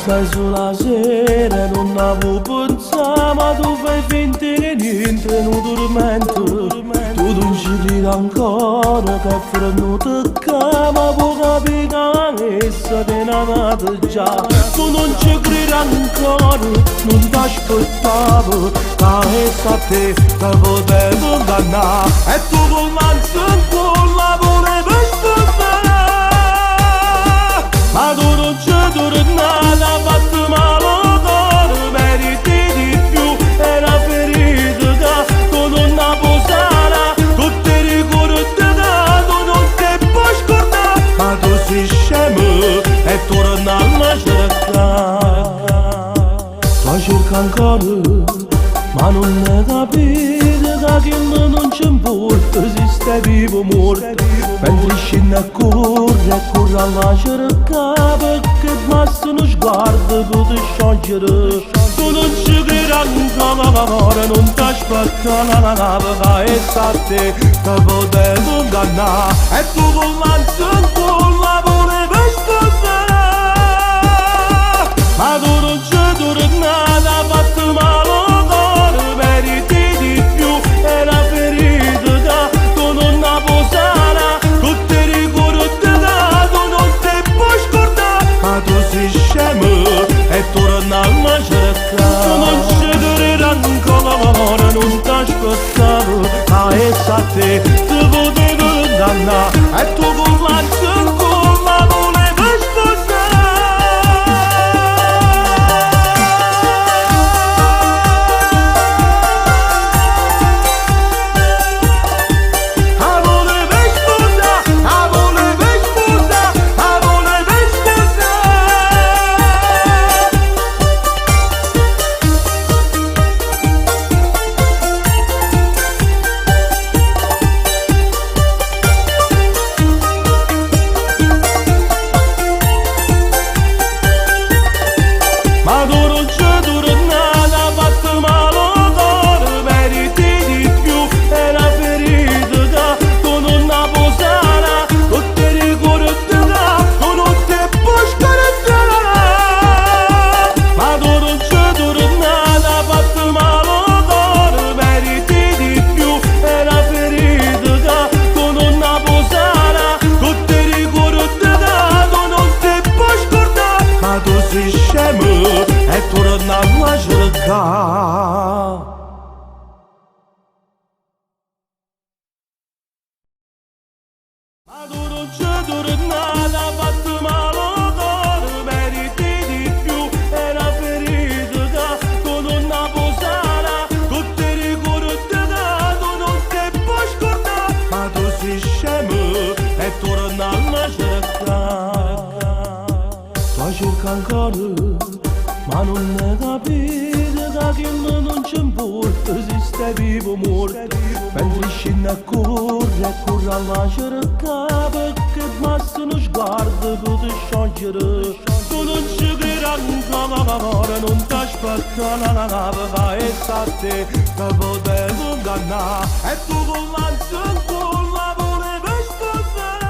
stai sulla sera, non avevo pensato, ma tu fai finta che niente, non dormento. Tu non ci credi ancora, che fra non tocca, ma puoi capire che essa te ne amata già. Tu non ci credi ancora, non ti aspettavo, che essa a te ti potevi condannare. E tu con l'ansia ancora volevi sposare. Ma tu non ci tornare, ha fatto male al cuore, meriti di più, è una ferita che tu non la puoi sanare, tu ti ricordi che tu non ti puoi scordare, ma tu sei scemo e torna a cercare. Tu cerchi ancora, ma non ne capite che non c'è importa se stai vivo o morto. Mentre scendi a correre alla cerca, perché basta uno sguardo per ti sciogliere. Tu non ci credi ancora, non ti aspetta, perché essa a te ti potevi condannare. E tu con l'ansia ancora volevi sposare. Ma tu non ci tornare, ha fatto male al cuore, meriti di più, è una ferita che tu non la puoi sanare, tu ti ricordi che tu non ti puoi scordare, ma tu sei scemo e torna a cercare. Tu non ci credi ancora, non ti aspettavo, ma essa a te ti potevi condannare. E tu con l'ansia ancora volevi sposare. Ma tu non ci tornare, ha fatto male al cuore, meriti di più, è una ferita che tu non la puoi sanare, tu ti ricordi che tu non ti puoi scordare, ma tu sei scemo e torna a cercare. Tu cerchi ancora, ma non ne capite che non c'è importa se stai vivo o morto. Mentre scendi a correre alla cerca, perché basta uno sguardo per ti sciogliere. Tu non ci credi ancora, non ti aspetta, perché essa a te ti potevi condannare. E tu con l'ansia ancora volevi sposare.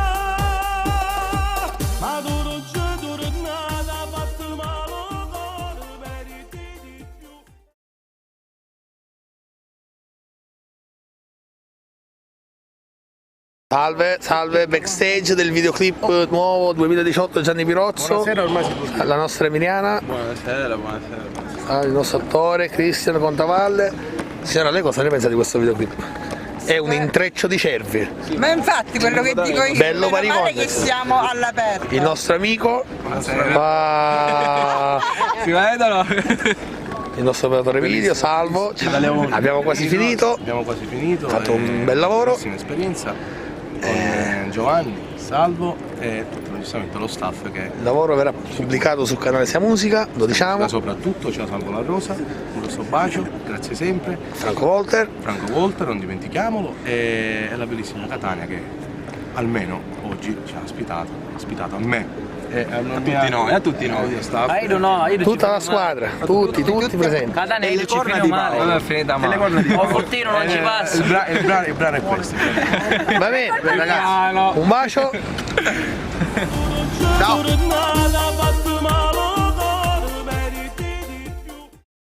Ma tu non ci tornare, ha fatto male al cuore, meriti di più. Salve, salve, backstage del videoclip nuovo 2018 Gianni Pirozzo. Buonasera, ormai la nostra Emiliana. Buonasera. Il nostro attore Cristian Contavalle. Signora, lei cosa ne pensa di questo videoclip? È un intreccio di cervi. Ma infatti quello che dico io, Bello meno male Paricondes. che siamo all'aperto. Il nostro amico Si vedono? il nostro operatore video, Salvo. Abbiamo quasi finito. Ha fatto un bel lavoro. Bellissima esperienza. Con Giovanni, Salvo e tutto giustamente lo staff che Il lavoro verrà pubblicato sul canale Sia Musica, lo diciamo. ma soprattutto c'è Salvo La Rosa, un grosso bacio, grazie sempre. Franco Volter. Franco Volter, non dimentichiamolo, e la bellissima Catania che almeno oggi ci ha ospitato a me. A tutti noi. Staff. Tutta la squadra, tutti presenti. Catania che ci fino male. È finita male. O Fortino non ci passa. Il brano è questo. Va bene, ragazzi. Un bacio. Ciao.